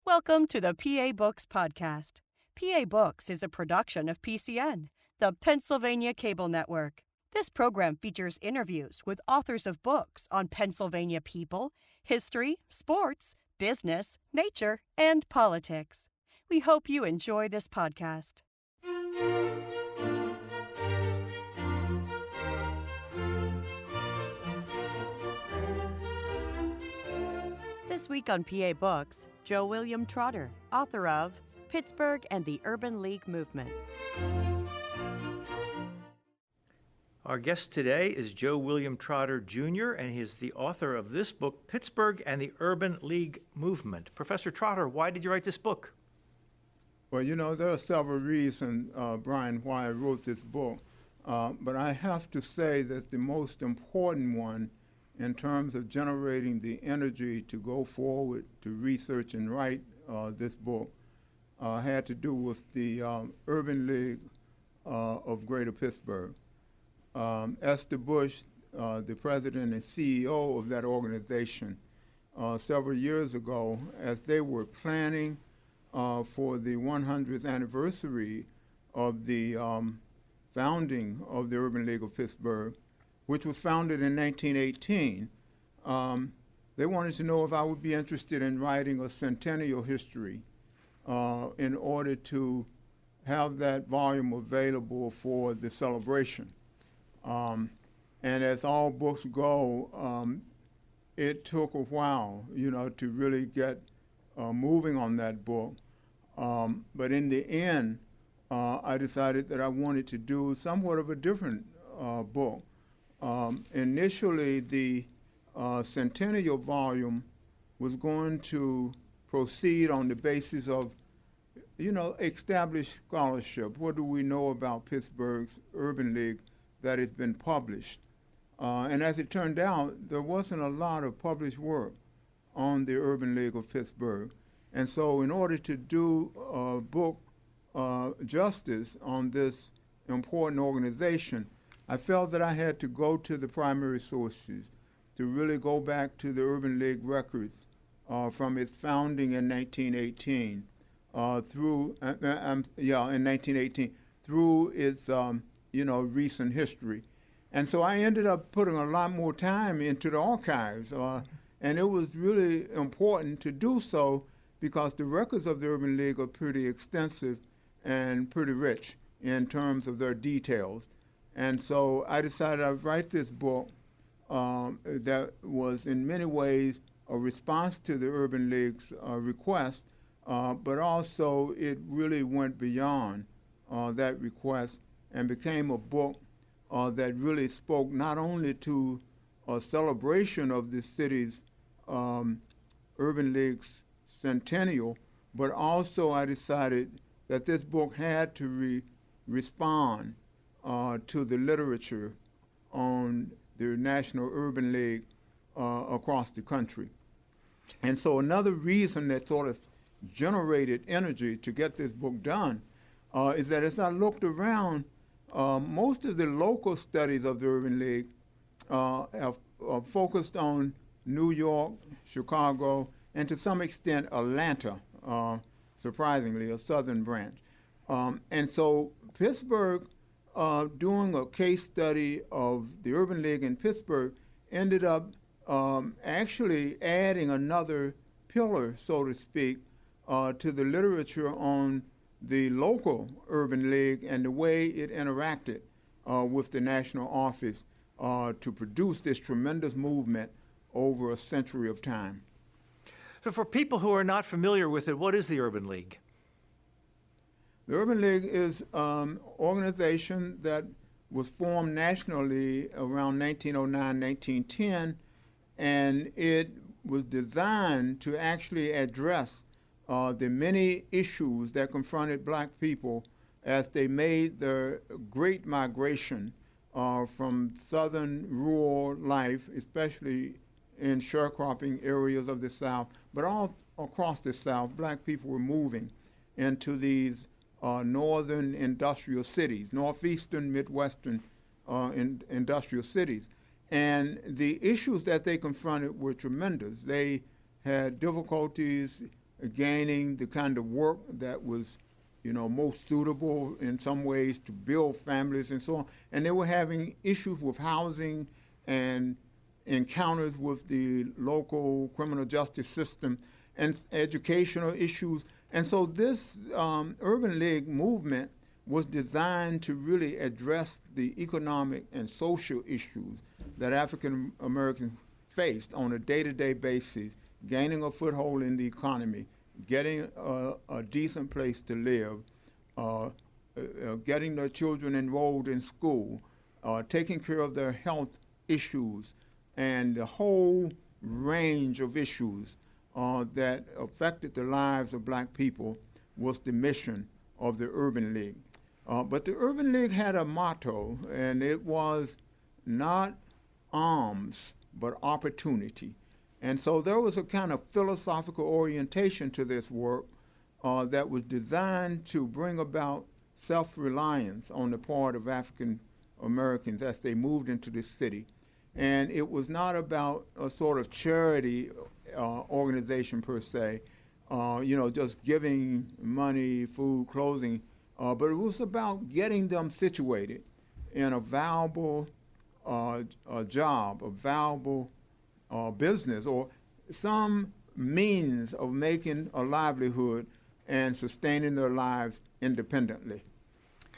Welcome to the PA Books Podcast. PA Books is a production of PCN, the Pennsylvania Cable Network. This program features interviews with authors of books on Pennsylvania people, history, sports, business, nature, and politics. We hope you enjoy this podcast. This week on PA Books, Joe William Trotter, author of Pittsburgh and the Urban League Movement. Our guest today is Joe William Trotter Jr., and he is the author of this book, Pittsburgh and the Urban League Movement. Professor Trotter, why did you write this book? Well, there are several reasons, Brian, why I wrote this book. But I have to say that the most important one in terms of generating the energy to go forward to research and write this book had to do with the Urban League of Greater Pittsburgh. Esther Bush, the president and CEO of that organization, several years ago, as they were planning for the 100th anniversary of the founding of the Urban League of Pittsburgh, which was founded in 1918, they wanted to know if I would be interested in writing a centennial history in order to have that volume available for the celebration. And as all books go, it took a while, to really get moving on that book. But in the end, I decided that I wanted to do somewhat of a different book. Initially, the centennial volume was going to proceed on the basis of, established scholarship. What do we know about Pittsburgh's Urban League that has been published? And as it turned out, there wasn't a lot of published work on the Urban League of Pittsburgh. And so in order to do book justice on this important organization, I felt that I had to go to the primary sources to really go back to the Urban League records from its founding in 1918 through its recent history. And so I ended up putting a lot more time into the archives, and it was really important to do so because the records of the Urban League are pretty extensive and pretty rich in terms of their details. And so I decided I'd write this book that was in many ways a response to the Urban League's request, but also it really went beyond that request and became a book that really spoke not only to a celebration of the city's Urban League's centennial, but also I decided that this book had to respond to the literature on the National Urban League across the country. And so another reason that sort of generated energy to get this book done is that as I looked around, most of the local studies of the Urban League have focused on New York, Chicago, and to some extent Atlanta, surprisingly, a southern branch. And so Pittsburgh, doing a case study of the Urban League in Pittsburgh, ended up actually adding another pillar, so to speak, to the literature on the local Urban League and the way it interacted with the national office to produce this tremendous movement over a century of time. So for people who are not familiar with it, what is the Urban League? The Urban League is an organization that was formed nationally around 1909, 1910, and it was designed to actually address the many issues that confronted black people as they made their great migration from southern rural life, especially in sharecropping areas of the South, but all across the South, black people were moving into these northern industrial cities, northeastern, midwestern industrial cities. And the issues that they confronted were tremendous. They had difficulties gaining the kind of work that was, most suitable in some ways to build families and so on. And they were having issues with housing and encounters with the local criminal justice system and educational issues. And so this Urban League movement was designed to really address the economic and social issues that African Americans faced on a day-to-day basis, gaining a foothold in the economy, getting a decent place to live, getting their children enrolled in school, taking care of their health issues, and the whole range of issues that affected the lives of black people was the mission of the Urban League. But the Urban League had a motto, and it was not arms, but opportunity. And so there was a kind of philosophical orientation to this work that was designed to bring about self-reliance on the part of African Americans as they moved into the city. And it was not about a sort of charity organization per se, just giving money, food, clothing, but it was about getting them situated in a valuable job, a valuable business, or some means of making a livelihood and sustaining their lives independently.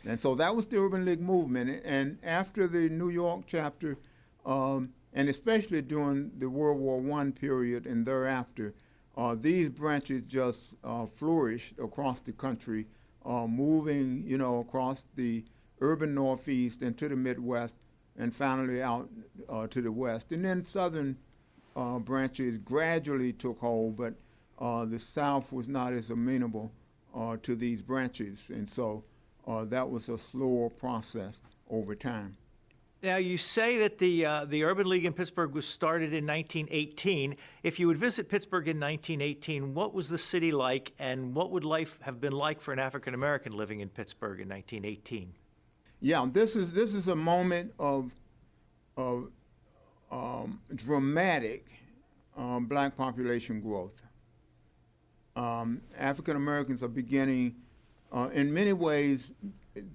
And so that was the Urban League movement. And after the New York chapter, and especially during the World War I period and thereafter, these branches just flourished across the country, moving, across the urban Northeast into the Midwest, and finally out to the West. And then Southern branches gradually took hold, but the South was not as amenable to these branches, and so that was a slower process over time. Now, you say that the Urban League in Pittsburgh was started in 1918. If you would visit Pittsburgh in 1918, what was the city like, and what would life have been like for an African American living in Pittsburgh in 1918? Yeah, this is a moment of dramatic black population growth. African Americans are beginning, in many ways,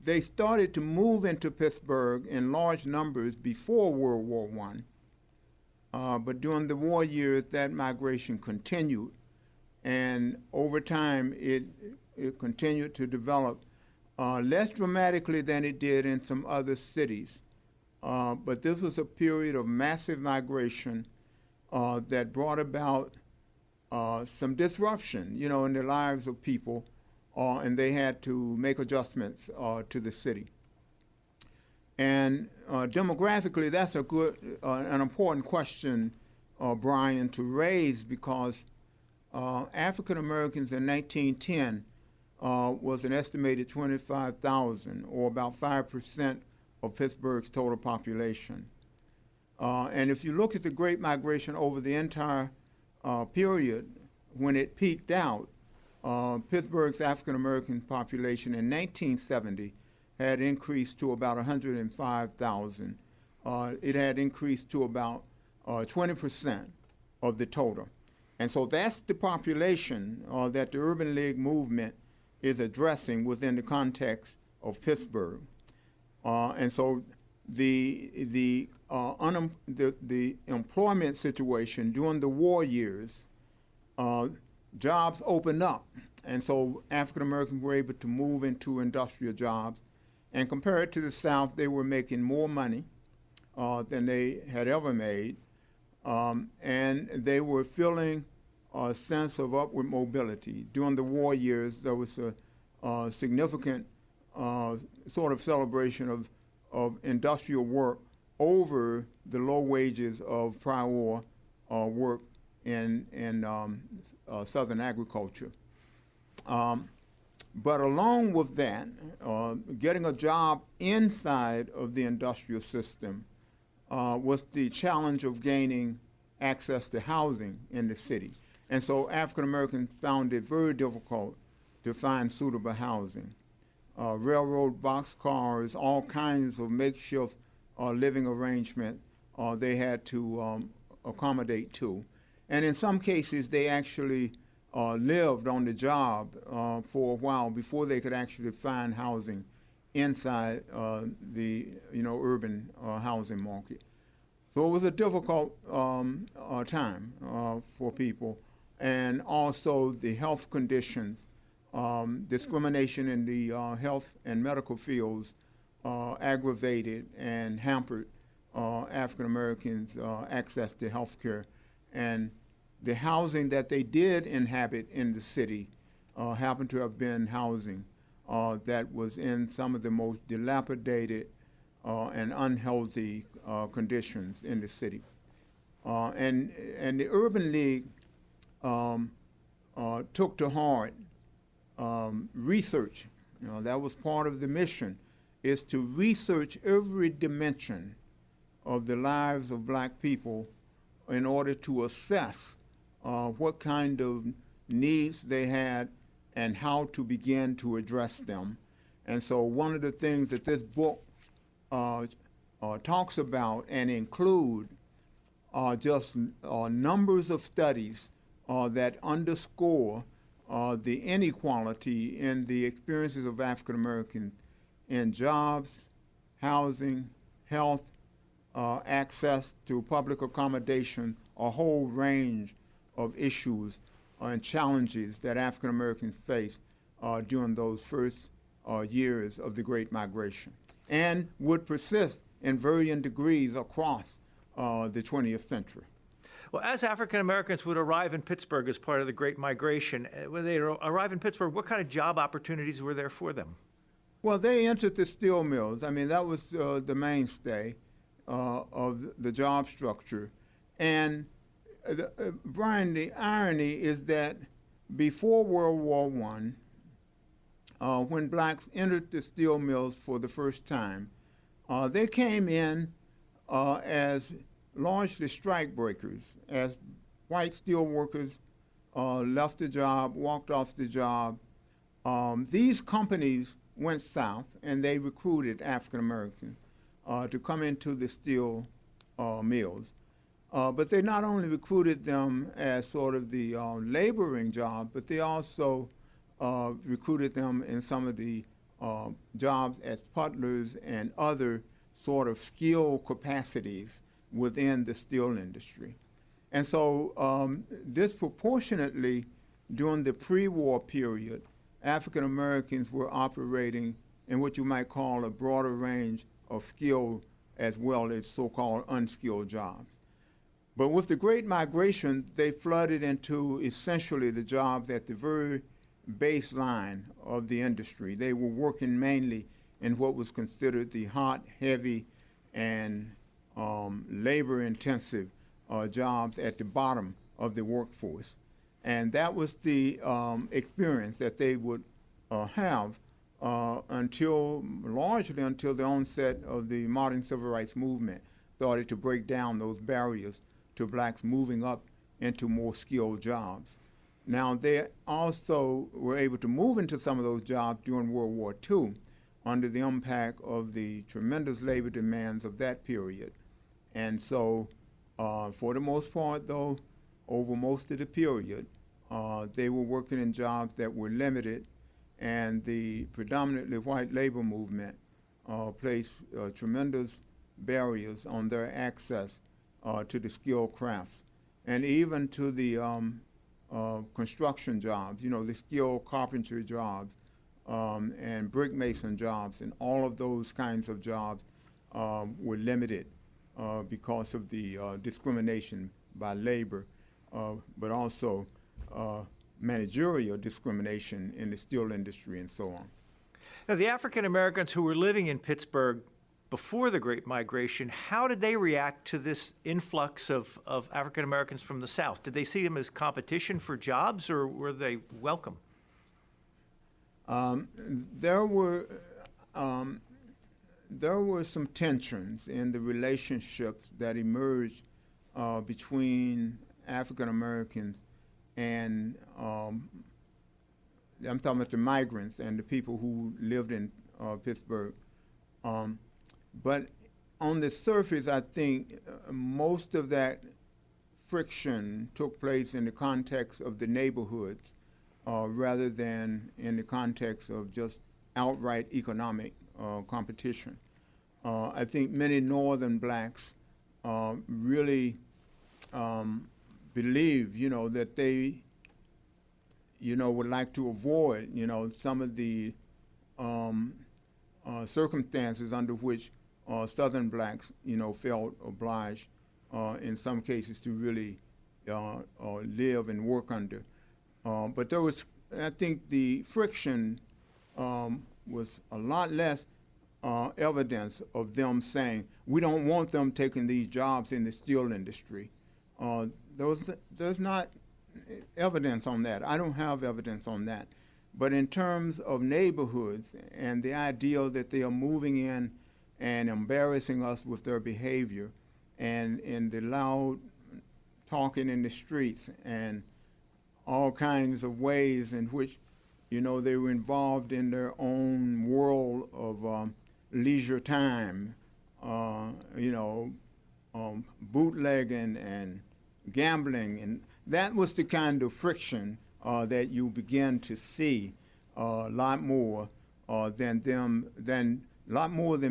they started to move into Pittsburgh in large numbers before World War I. But during the war years, that migration continued. And over time, it continued to develop less dramatically than it did in some other cities. But this was a period of massive migration that brought about some disruption, in the lives of people, and they had to make adjustments to the city. And demographically, that's a good, an important question, Brian, to raise, because African Americans in 1910 was an estimated 25,000, or about 5% of Pittsburgh's total population. And if you look at the Great Migration over the entire period, when it peaked out, Pittsburgh's African American population in 1970 had increased to about 105,000. It had increased to about 20% of the total. And so that's the population that the Urban League movement is addressing within the context of Pittsburgh. And so the employment situation during the war years, jobs opened up. And so African Americans were able to move into industrial jobs. And compared to the South, they were making more money than they had ever made. And they were feeling a sense of upward mobility. During the war years, there was a significant sort of celebration of industrial work over the low wages of prior war work in Southern agriculture. But along with that, getting a job inside of the industrial system was the challenge of gaining access to housing in the city. And so African Americans found it very difficult to find suitable housing. Railroad boxcars, all kinds of makeshift living arrangements they had to accommodate to. And in some cases, they actually lived on the job for a while before they could actually find housing inside the urban housing market. So it was a difficult time for people, and also the health conditions, discrimination in the health and medical fields aggravated and hampered African Americans' access to health care. And the housing that they did inhabit in the city happened to have been housing that was in some of the most dilapidated and unhealthy conditions in the city. And the Urban League took to heart research. That was part of the mission, is to research every dimension of the lives of black people in order to assess what kind of needs they had and how to begin to address them. And so one of the things that this book talks about and include just numbers of studies that underscore the inequality in the experiences of African Americans in jobs, housing, health, access to public accommodation, a whole range of issues and challenges that African Americans face during those first years of the Great Migration, and would persist in varying degrees across the 20th century. Well, as African Americans would arrive in Pittsburgh as part of the Great Migration, when they arrive in Pittsburgh, what kind of job opportunities were there for them? Well, they entered the steel mills. I mean, that was the mainstay of the job structure. And Brian, the irony is that before World War I, when blacks entered the steel mills for the first time, they came in as largely strike breakers, as white steel workers left the job, walked off the job. These companies went south and they recruited African Americans to come into the steel mills. But they not only recruited them as sort of the laboring job, but they also recruited them in some of the jobs as putlers and other sort of skill capacities within the steel industry. And so disproportionately during the pre-war period, African Americans were operating in what you might call a broader range of skill as well as so-called unskilled jobs. But with the Great Migration, they flooded into essentially the jobs at the very baseline of the industry. They were working mainly in what was considered the hot, heavy, and labor-intensive jobs at the bottom of the workforce. And that was the experience that they would have largely until the onset of the modern civil rights movement started to break down those barriers to blacks moving up into more skilled jobs. Now, they also were able to move into some of those jobs during World War II under the impact of the tremendous labor demands of that period. And so, for the most part, though, over most of the period, they were working in jobs that were limited, and the predominantly white labor movement placed tremendous barriers on their access to the skilled crafts, and even to the construction jobs, the skilled carpentry jobs and brick mason jobs, and all of those kinds of jobs were limited because of the discrimination by labor, but also managerial discrimination in the steel industry and so on. Now, the African Americans who were living in Pittsburgh before the Great Migration, how did they react to this influx of African Americans from the South? Did they see them as competition for jobs, or were they welcome? There were some tensions in the relationships that emerged between African Americans and I'm talking about the migrants and the people who lived in Pittsburgh. But on the surface, I think most of that friction took place in the context of the neighborhoods rather than in the context of just outright economic competition. I think many northern blacks really believe, that they, would like to avoid, some of the circumstances under which Southern blacks, felt obliged in some cases to really live and work under. But there was, I think the friction was a lot less evidence of them saying, we don't want them taking these jobs in the steel industry. There's not evidence on that. I don't have evidence on that. But in terms of neighborhoods and the idea that they are moving in and embarrassing us with their behavior and in the loud talking in the streets and all kinds of ways in which, they were involved in their own world of leisure time, bootlegging and gambling, and that was the kind of friction that you begin to see a lot more than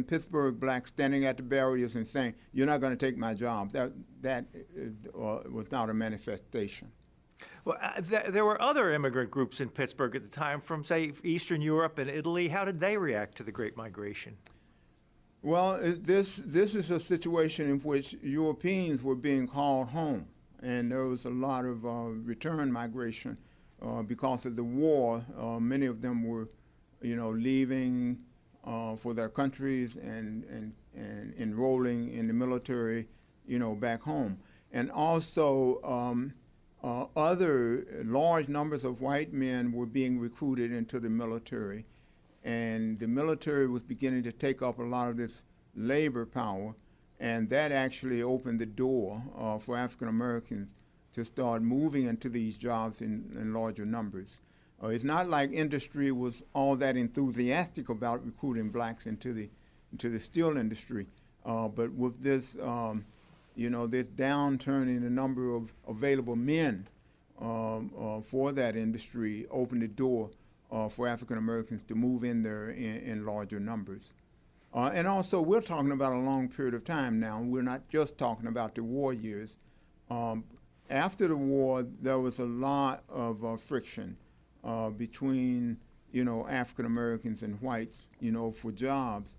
Pittsburgh blacks standing at the barriers and saying, "You're not going to take my job." That was not a manifestation. Well, there were other immigrant groups in Pittsburgh at the time from, say, Eastern Europe and Italy. How did they react to the Great Migration? Well, this is a situation in which Europeans were being called home, and there was a lot of return migration because of the war. Many of them were, leaving for their countries and enrolling in the military, back home. And also other large numbers of white men were being recruited into the military. And the military was beginning to take up a lot of this labor power, and that actually opened the door for African Americans to start moving into these jobs in larger numbers. It's not like industry was all that enthusiastic about recruiting blacks into the steel industry, but with this, this downturn in the number of available men for that industry opened the door for African Americans to move in there in larger numbers. And also, we're talking about a long period of time now. We're not just talking about the war years. After the war, there was a lot of friction between, African Americans and whites, for jobs,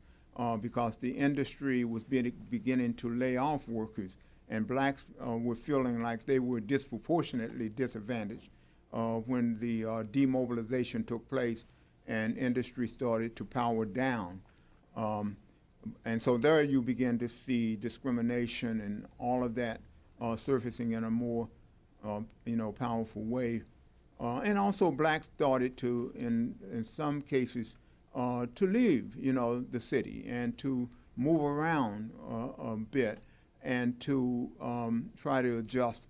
because the industry was beginning to lay off workers, and blacks were feeling like they were disproportionately disadvantaged when the demobilization took place and industry started to power down. And so there you begin to see discrimination and all of that surfacing in a more, powerful way. And also blacks started to, in some cases, to leave, the city and to move around a bit and to try to adjust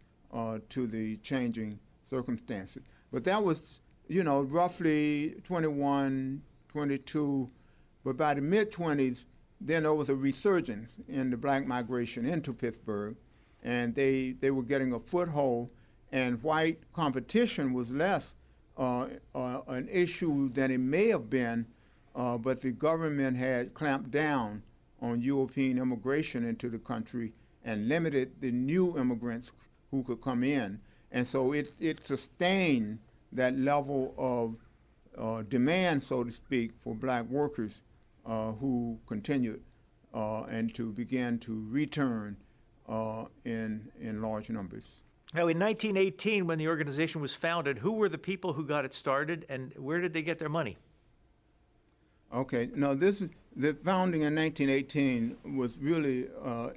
to the changing circumstances. But that was, roughly 21, 22, but by the mid-20s, then there was a resurgence in the black migration into Pittsburgh, and they were getting a foothold, and white competition was less an issue than it may have been, but the government had clamped down on European immigration into the country and limited the new immigrants who could come in. And so it sustained that level of demand, so to speak, for black workers who continued and to begin to return in large numbers. Now, in 1918, when the organization was founded, who were the people who got it started, and where did they get their money? Okay, now the founding in 1918 was really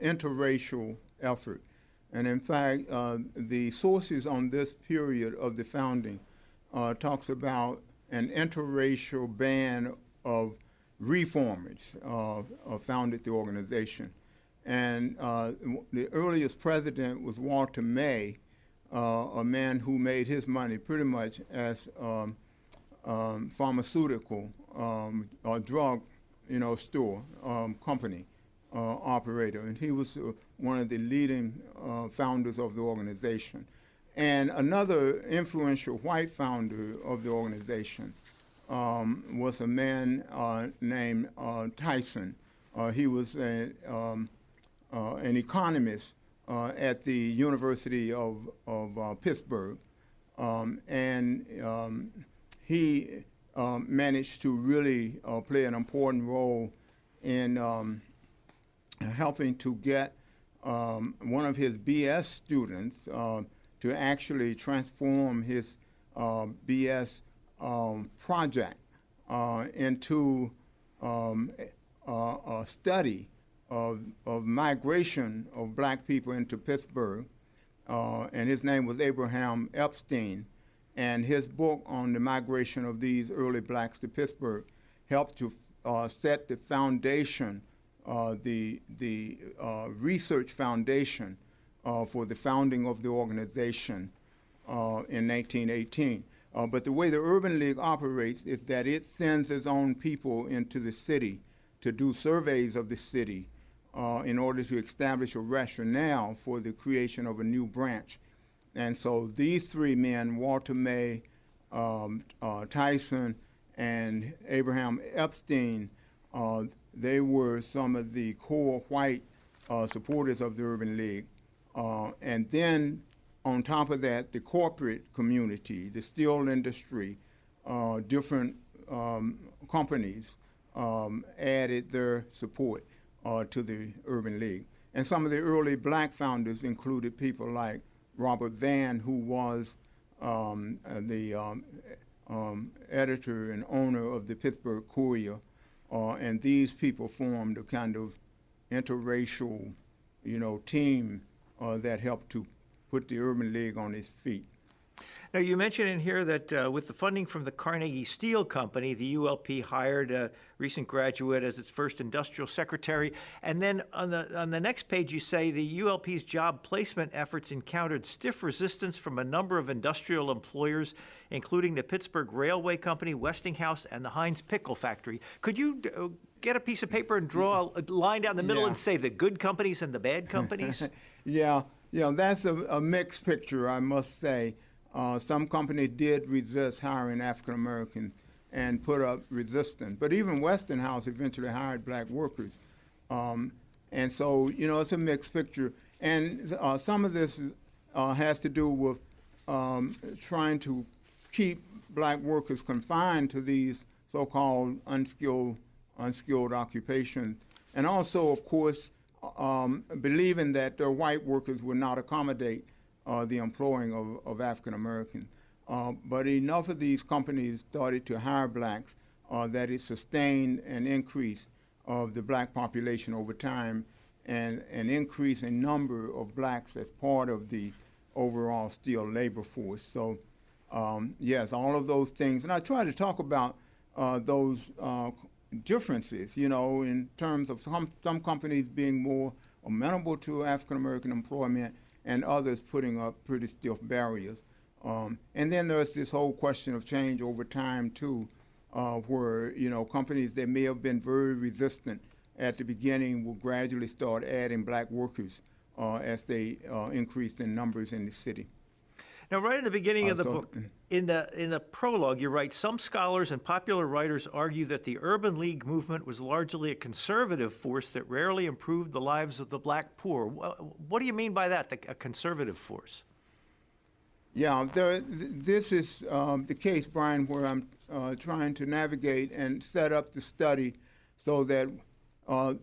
interracial effort. And in fact, the sources on this period of the founding talks about an interracial band of reformers founded the organization. And the earliest president was Walter May, a man who made his money pretty much as pharmaceutical or drug, store company operator, and he was one of the leading founders of the organization. And another influential white founder of the organization was a man named Tyson. He was an economist at the University of Pittsburgh, and he managed to really play an important role in helping to get one of his BS students to actually transform his BS project into a study of migration of black people into Pittsburgh, and his name was Abraham Epstein. And his book on the migration of these early blacks to Pittsburgh helped to set the foundation, the research foundation for the founding of the organization in 1918. But the way the Urban League operates is that it sends its own people into the city to do surveys of the city in order to establish a rationale for the creation of a new branch. And so these three men, Walter May, Tyson, and Abraham Epstein, they were some of the core white supporters of the Urban League. And then on top of that, the corporate community, the steel industry, different companies added their support to the Urban League. And some of the early black founders included people like Robert Vann, who was the editor and owner of the Pittsburgh Courier, and these people formed a kind of interracial, team that helped to put the Urban League on its feet. Now, you mentioned in here that with the funding from the Carnegie Steel Company, the ULP hired a recent graduate as its first industrial secretary. And then on the next page, you say the ULP's job placement efforts encountered stiff resistance from a number of industrial employers, including the Pittsburgh Railway Company, Westinghouse, and the Heinz Pickle Factory. Could you get a piece of paper and draw a line down the middle and say the good companies and the bad companies? Yeah, that's a mixed picture, I must say. Some companies did resist hiring African Americans and put up resistance. But even Westinghouse eventually hired black workers. And so, it's a mixed picture. And some of this has to do with trying to keep black workers confined to these so-called unskilled occupations. And also, of course, believing that their white workers would not accommodate the employing of African Americans. But enough of these companies started to hire blacks that it sustained an increase of the black population over time and an increase in number of blacks as part of the overall steel labor force. So yes, all of those things. And I try to talk about those differences, in terms of some companies being more amenable to African American employment and others putting up pretty stiff barriers. And then there's this whole question of change over time, too, where, companies that may have been very resistant at the beginning will gradually start adding black workers as they increased in numbers in the city. Now, right at the beginning of the book, in the prologue, you write, some scholars and popular writers argue that the Urban League movement was largely a conservative force that rarely improved the lives of the black poor. What do you mean by that, a conservative force? Yeah, this is the case, Brian, where I'm trying to navigate and set up the study so that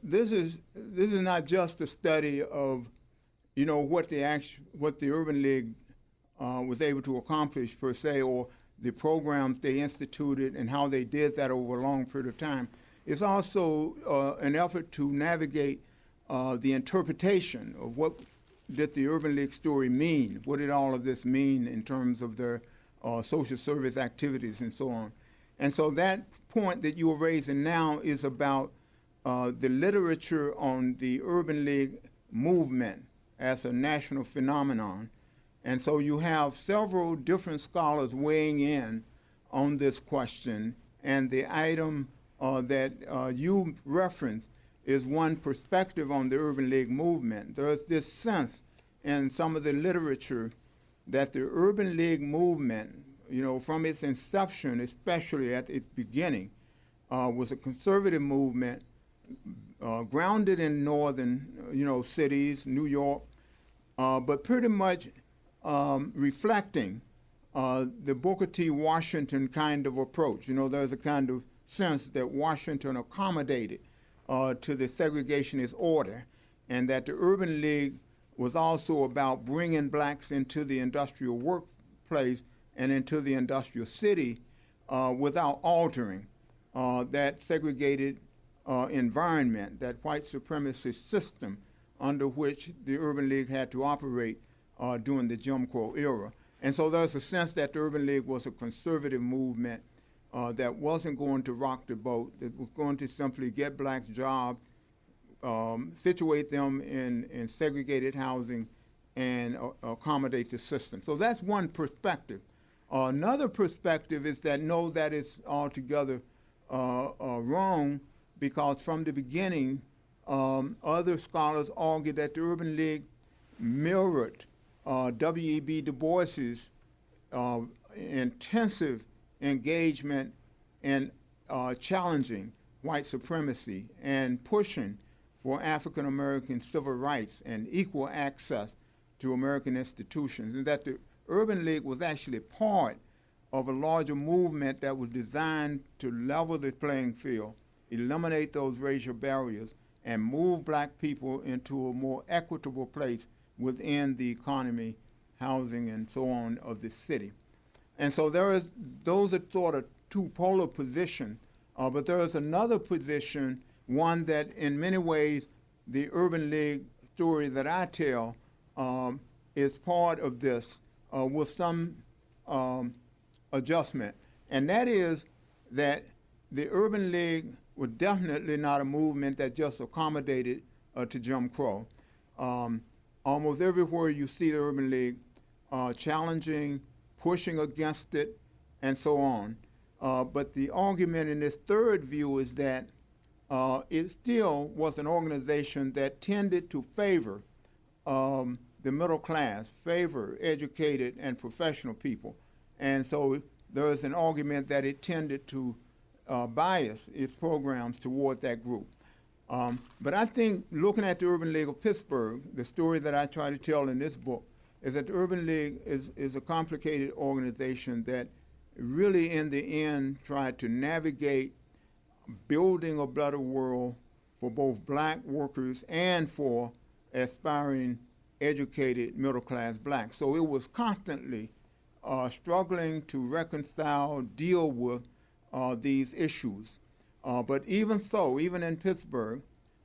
this is not just a study of, what the Urban League was able to accomplish per se, or the programs they instituted and how they did that over a long period of time. It's also an effort to navigate the interpretation of what did the Urban League story mean? What did all of this mean in terms of their social service activities and so on? And so that point that you're raising now is about the literature on the Urban League movement as a national phenomenon. And so you have several different scholars weighing in on this question, and the item that you referenced is one perspective on the Urban League movement. There's this sense in some of the literature that the Urban League movement, from its inception, especially at its beginning, was a conservative movement grounded in northern, cities, New York, but pretty much reflecting the Booker T. Washington kind of approach. There's a kind of sense that Washington accommodated to the segregationist order, and that the Urban League was also about bringing blacks into the industrial workplace and into the industrial city without altering that segregated environment, that white supremacist system under which the Urban League had to operate during the Jim Crow era. And so there's a sense that the Urban League was a conservative movement that wasn't going to rock the boat, that was going to simply get blacks jobs, situate them in segregated housing, and accommodate the system. So that's one perspective. Another perspective is that no, that is altogether wrong, because from the beginning, other scholars argue that the Urban League mirrored W.E.B. Du Bois's intensive engagement in challenging white supremacy and pushing for African American civil rights and equal access to American institutions, and that the Urban League was actually part of a larger movement that was designed to level the playing field, eliminate those racial barriers, and move black people into a more equitable place within the economy, housing, and so on of the city. And so those are sort of two polar positions, but there is another position, one that in many ways the Urban League story that I tell is part of this with some adjustment. And that is that the Urban League was definitely not a movement that just accommodated to Jim Crow. Almost everywhere you see the Urban League challenging, pushing against it, and so on. But the argument in this third view is that it still was an organization that tended to favor the middle class, favor educated and professional people. And so there is an argument that it tended to bias its programs toward that group. But I think looking at the Urban League of Pittsburgh, the story that I try to tell in this book is that the Urban League is a complicated organization that really in the end tried to navigate building a better world for both black workers and for aspiring educated middle-class blacks. So it was constantly struggling to reconcile, deal with these issues. But even so, even in Pittsburgh,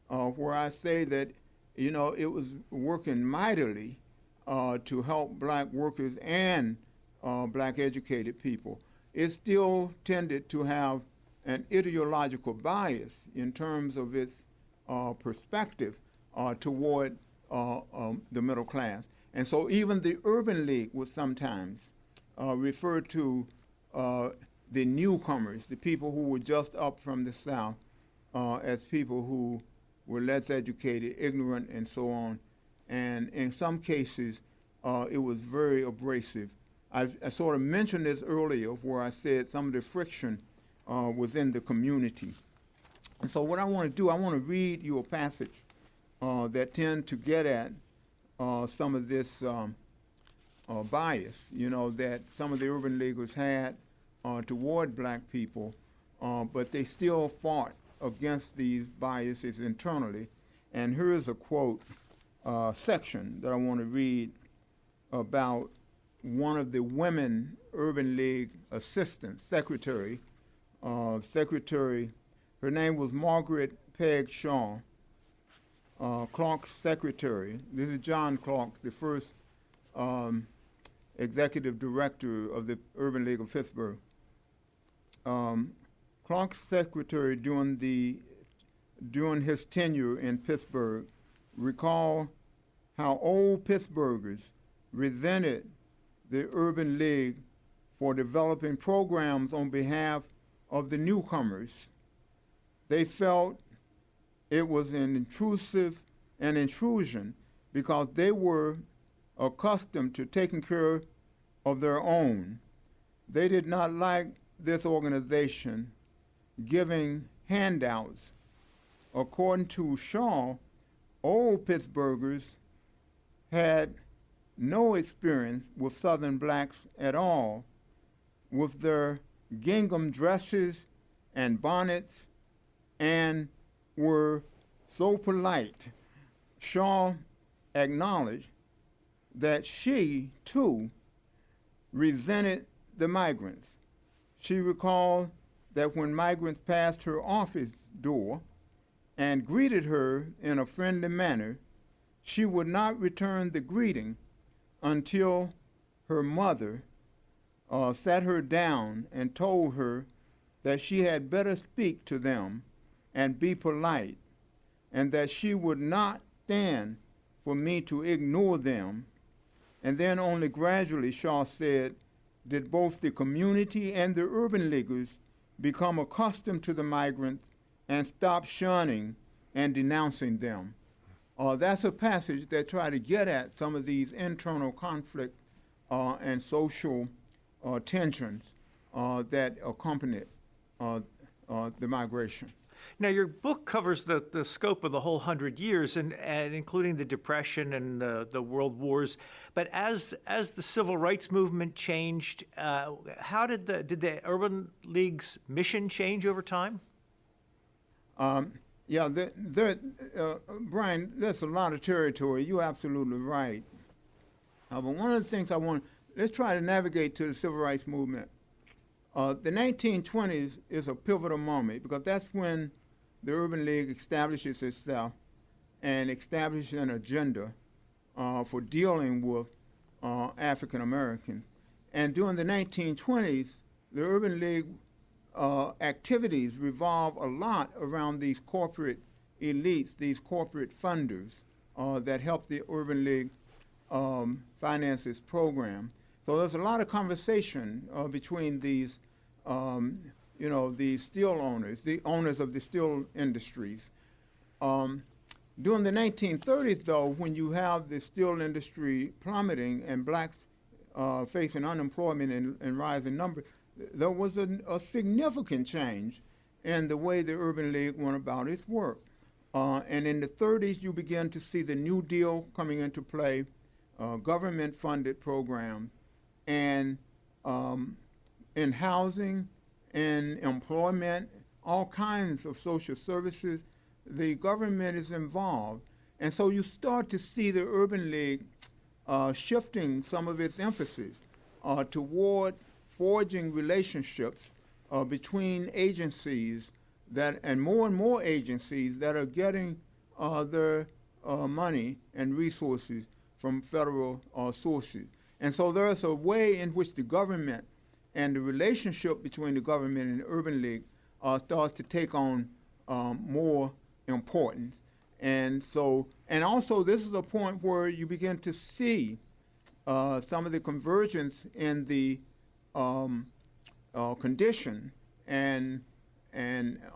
where I say that, it was working mightily to help black workers and black educated people, it still tended to have an ideological bias in terms of its perspective toward the middle class. And so even the Urban League would sometimes refer to the newcomers, the people who were just up from the South, as people who were less educated, ignorant, and so on. And in some cases, it was very abrasive. I sort of mentioned this earlier where I said some of the friction within the community. And so what I want to do, I want to read you a passage that tend to get at some of this bias, that some of the urban leaguers had toward black people, but they still fought against these biases internally. And here is a quote section that I want to read about one of the women Urban League assistant secretary. Her name was Margaret Peg Shaw, Clark's secretary. This is John Clark, the first executive director of the Urban League of Pittsburgh. Clark's secretary during his tenure in Pittsburgh recalled how old Pittsburghers resented the Urban League for developing programs on behalf of the newcomers. They felt it was an intrusion because they were accustomed to taking care of their own. They did not like this organization giving handouts. According to Shaw, old Pittsburghers had no experience with Southern blacks at all, with their gingham dresses and bonnets, and were so polite. Shaw acknowledged that she, too, resented the migrants. She recalled that when migrants passed her office door and greeted her in a friendly manner, she would not return the greeting until her mother sat her down and told her that she had better speak to them and be polite, and that she would not stand for me to ignore them. And then only gradually, Shaw said, did both the community and the urban leaguers become accustomed to the migrants and stop shunning and denouncing them. That's a passage that tried to get at some of these internal conflict and social tensions that accompanied the migration. Now, your book covers the scope of the whole 100 years, and including the Depression and the World Wars. But as the Civil Rights Movement changed, how did the Urban League's mission change over time? Yeah, Brian, that's a lot of territory. You're absolutely right. But one of the things let's try to navigate to the Civil Rights Movement. The 1920s is a pivotal moment because that's when the Urban League establishes itself and establishes an agenda for dealing with African Americans. And during the 1920s, the Urban League activities revolve a lot around these corporate elites, these corporate funders that help the Urban League finance this program. So there's a lot of conversation between these, these steel owners, the owners of the steel industries. During the 1930s, though, when you have the steel industry plummeting and blacks facing unemployment and rising numbers, there was a significant change in the way the Urban League went about its work. And in the 30s, you begin to see the New Deal coming into play, government-funded programs, and in housing, in employment, all kinds of social services, the government is involved. And so you start to see the Urban League shifting some of its emphasis toward forging relationships between agencies and more agencies that are getting their money and resources from federal sources. And so there's a way in which the government and the relationship between the government and the Urban League starts to take on more importance. And also this is a point where you begin to see some of the convergence in the condition and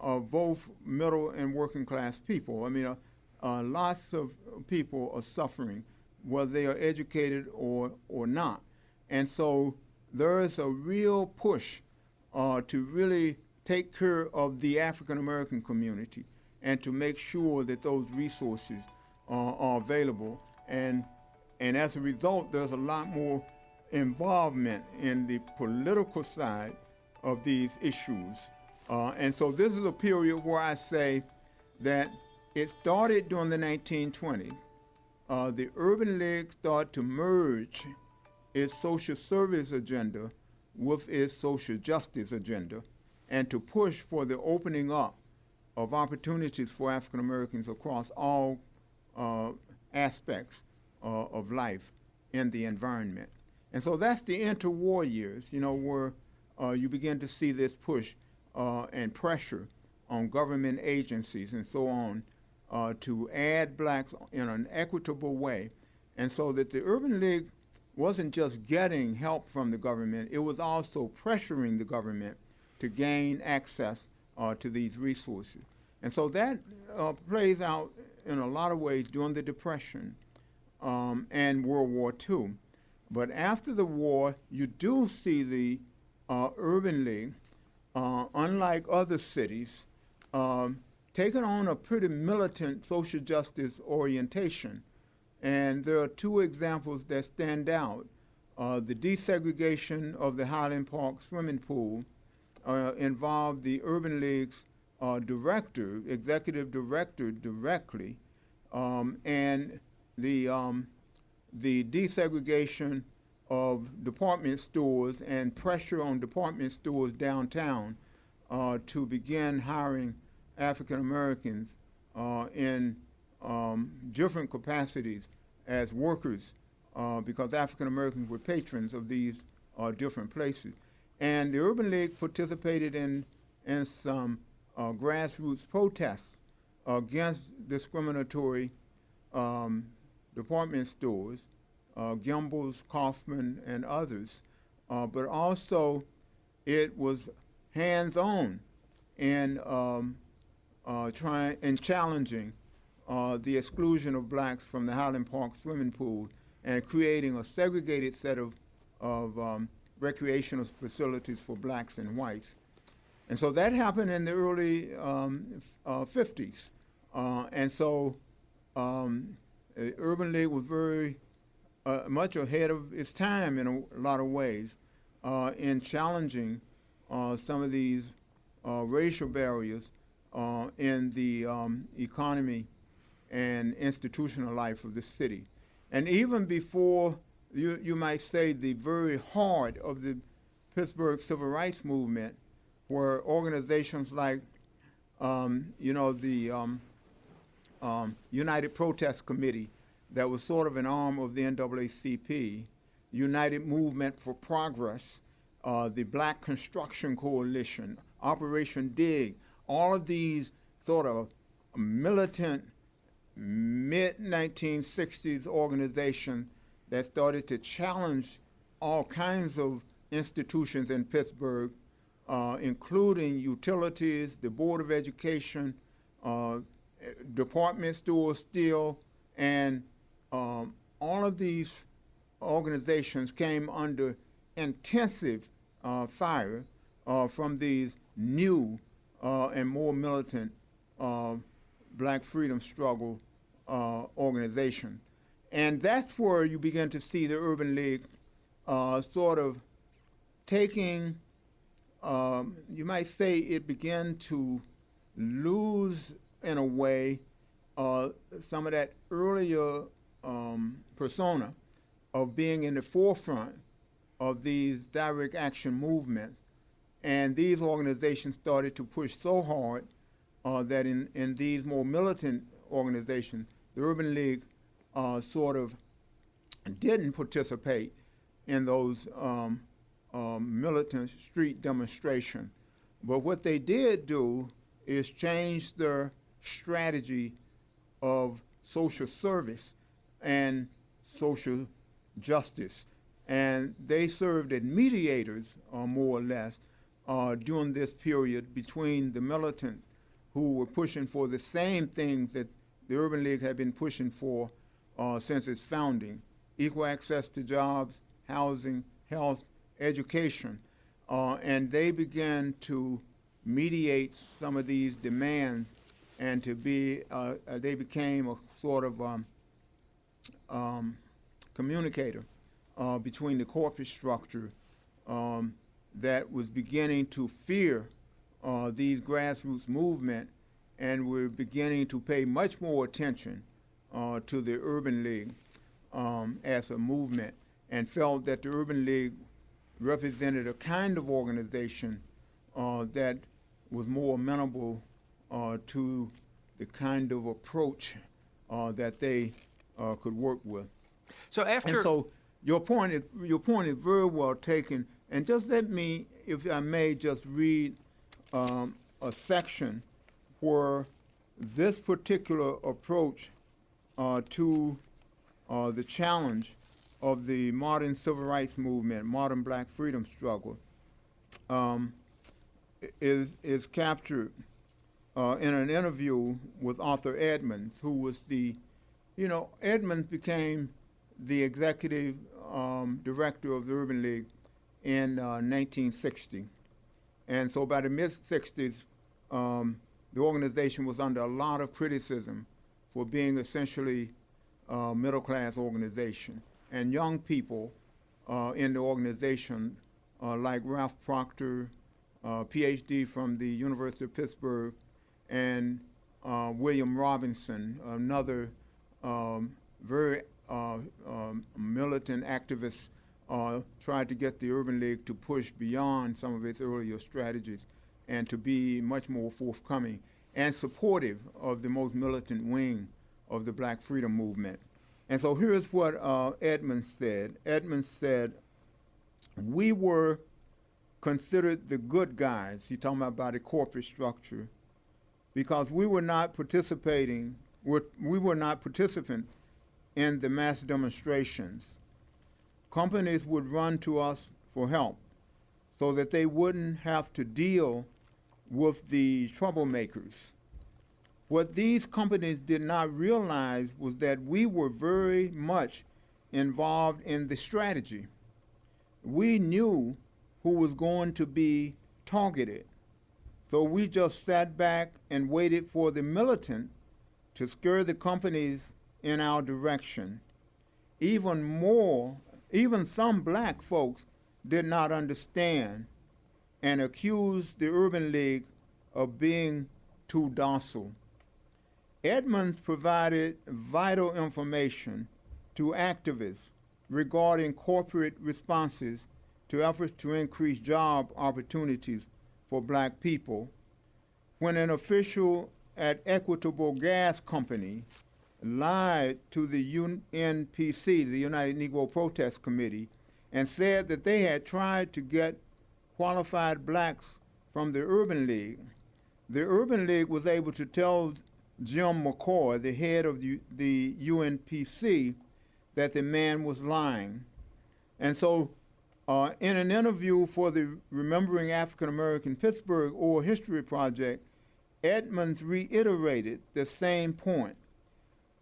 of both middle and working class people. I mean, lots of people are suffering, whether they are educated or not. And so there is a real push to really take care of the African American community and to make sure that those resources are available. And as a result, there's a lot more involvement in the political side of these issues. And so this is a period where I say that it started during the 1920s. The Urban League started to merge its social service agenda with its social justice agenda and to push for the opening up of opportunities for African Americans across all aspects of life in the environment. And so that's the interwar years, where you begin to see this push and pressure on government agencies and so on to add blacks in an equitable way. And so that the Urban League wasn't just getting help from the government, it was also pressuring the government to gain access to these resources. And so that plays out in a lot of ways during the Depression and World War II. But after the war, you do see the Urban League, unlike other cities, taking on a pretty militant social justice orientation. And there are two examples that stand out. The desegregation of the Highland Park swimming pool involved the Urban League's director, executive director directly, and the desegregation of department stores and pressure on department stores downtown to begin hiring African Americans in different capacities as workers because African Americans were patrons of these different places. And the Urban League participated in some grassroots protests against discriminatory department stores, Gimbel's, Kaufman, and others, but also it was hands-on in trying and challenging the exclusion of blacks from the Highland Park swimming pool and creating a segregated set of recreational facilities for blacks and whites. And so that happened in the early 50s. And so Urban League was very much ahead of its time in a lot of ways in challenging some of these racial barriers in the economy and institutional life of the city. And even before, you might say, the very heart of the Pittsburgh Civil Rights Movement, where organizations like, the United Protest Committee, that was sort of an arm of the NAACP, United Movement for Progress, the Black Construction Coalition, Operation DIG, all of these sort of militant mid-1960s organizations that started to challenge all kinds of institutions in Pittsburgh, including utilities, the Board of Education, department stores still, and all of these organizations came under intensive fire from these new and more militant Black freedom struggle organizations. And that's where you begin to see the Urban League sort of taking, you might say it began to lose, in a way, some of that earlier persona of being in the forefront of these direct action movements. And these organizations started to push so hard that in these more militant organizations, the Urban League sort of didn't participate in those militant street demonstrations. But what they did do is change their strategy of social service and social justice. And they served as mediators, more or less, during this period between the militants who were pushing for the same things that the Urban League had been pushing for since its founding: equal access to jobs, housing, health, education. And they began to mediate some of these demands and to be, they became a sort of communicator between the corporate structure that was beginning to fear these grassroots movement, and were beginning to pay much more attention to the Urban League as a movement, and felt that the Urban League represented a kind of organization that was more amenable to the kind of approach that they could work with. So after, and so your point is very well taken. And just let me, if I may, just read a section where this particular approach to the challenge of the modern civil rights movement, modern Black freedom struggle, is captured in an interview with Arthur Edmonds, who was Edmonds became the executive director of the Urban League in 1960. And so by the mid-60s, the organization was under a lot of criticism for being essentially a middle-class organization. And young people in the organization, like Ralph Proctor, PhD from the University of Pittsburgh, and William Robinson, another very militant activist, tried to get the Urban League to push beyond some of its earlier strategies and to be much more forthcoming and supportive of the most militant wing of the Black freedom movement. And so here's what Edmonds said. Edmonds said, "We were considered the good guys," he's talking about the corporate structure, "because we were not participants in the mass demonstrations. Companies would run to us for help so that they wouldn't have to deal with the troublemakers. What these companies did not realize was that we were very much involved in the strategy. We knew who was going to be targeted, so we just sat back and waited for the militant to scare the companies in our direction. Even some black folks did not understand and accused the Urban League of being too docile. Edmonds provided vital information to activists regarding corporate responses to efforts to increase job opportunities for black people. When an official at Equitable Gas Company lied to the UNPC, the United Negro Protest Committee, and said that they had tried to get qualified blacks from the Urban League, the Urban League was able to tell Jim McCoy, the head of the UNPC, that the man was lying. And so in an interview for the Remembering African American Pittsburgh Oral History Project, Edmonds reiterated the same point.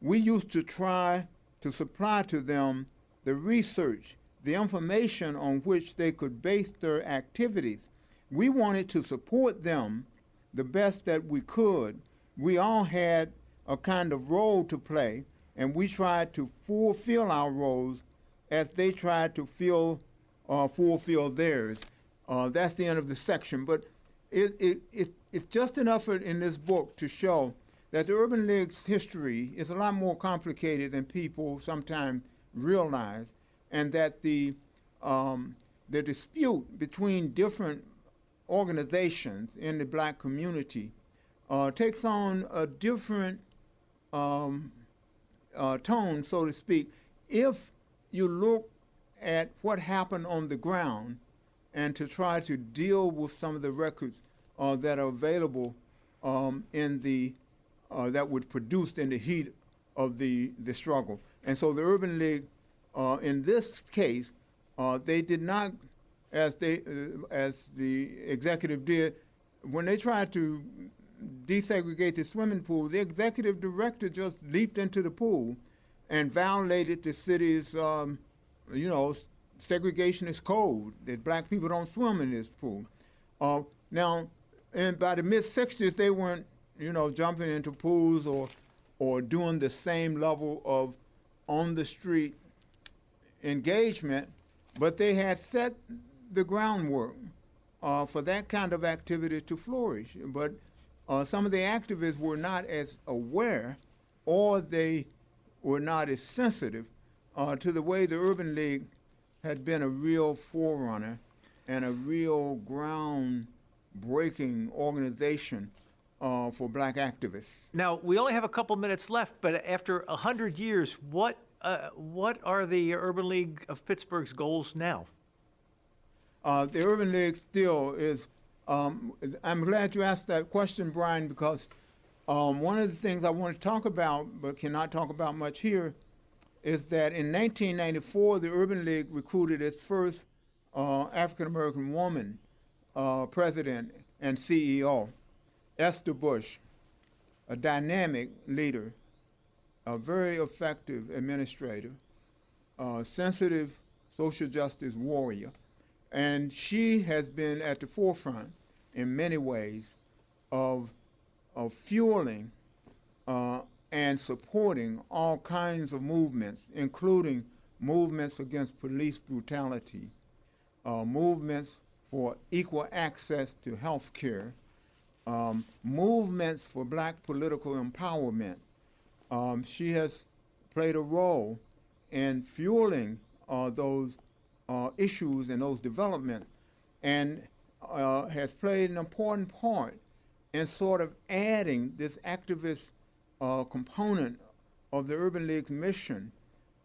We used to try to supply to them the research, the information on which they could base their activities. We wanted to support them the best that we could. We all had a kind of role to play, and we tried to fulfill our roles as they tried to fulfill theirs. That's the end of the section. But it's just enough in this book to show that the Urban League's history is a lot more complicated than people sometimes realize, and that the dispute between different organizations in the black community takes on a different tone, so to speak, if you look at what happened on the ground and to try to deal with some of the records that are available that were produced in the heat of the struggle. And so the Urban League, in this case, they did not, as the executive did, when they tried to desegregate the swimming pool, the executive director just leaped into the pool and violated the city's, segregationist code that black people don't swim in this pool. Now, by the mid-'60s, they weren't, jumping into pools or doing the same level of on-the-street engagement, but they had set the groundwork for that kind of activity to flourish. But some of the activists were not as aware, or they were not as sensitive to the way the Urban League had been a real forerunner and a real ground-breaking organization for black activists. Now, We only have a couple minutes left, but after 100 years, what are the Urban League of Pittsburgh's goals now? The Urban League still is, I'm glad you asked that question, Brian, because one of the things I want to talk about, but cannot talk about much here, is that in 1994, the Urban League recruited its first African-American woman president and CEO. Esther Bush, a dynamic leader, a very effective administrator, a sensitive social justice warrior, and she has been at the forefront in many ways of fueling and supporting all kinds of movements, including movements against police brutality, movements for equal access to health care, movements for black political empowerment. She has played a role in fueling those issues and those developments, and has played an important part in sort of adding this activist component of the Urban League's mission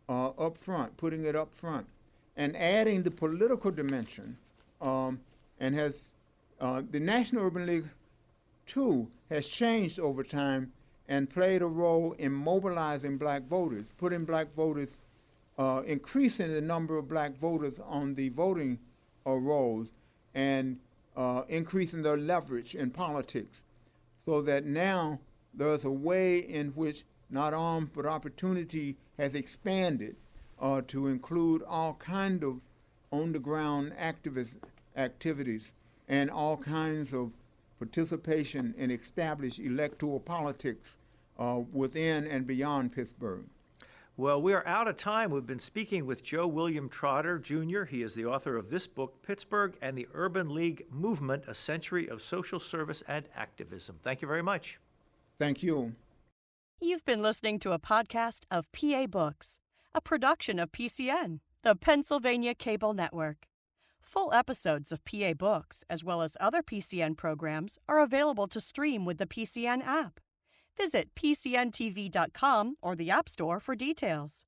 up front, putting it up front, and adding the political dimension, and has the National Urban League, too, has changed over time and played a role in mobilizing black voters, putting black voters, increasing the number of black voters on the voting rolls, and increasing their leverage in politics, so that now there's a way in which not arms but opportunity has expanded to include all kind of on-the-ground activist activities and all kinds of participation in established electoral politics within and beyond Pittsburgh. Well, we are out of time. We've been speaking with Joe William Trotter Jr. He is the author of this book, Pittsburgh and the Urban League Movement, A Century of Social Service and Activism. Thank you very much. Thank you. You've been listening to a podcast of PA Books, a production of PCN, the Pennsylvania Cable Network. Full episodes of PA Books, as well as other PCN programs, are available to stream with the PCN app. Visit PCNTV.com or the App Store for details.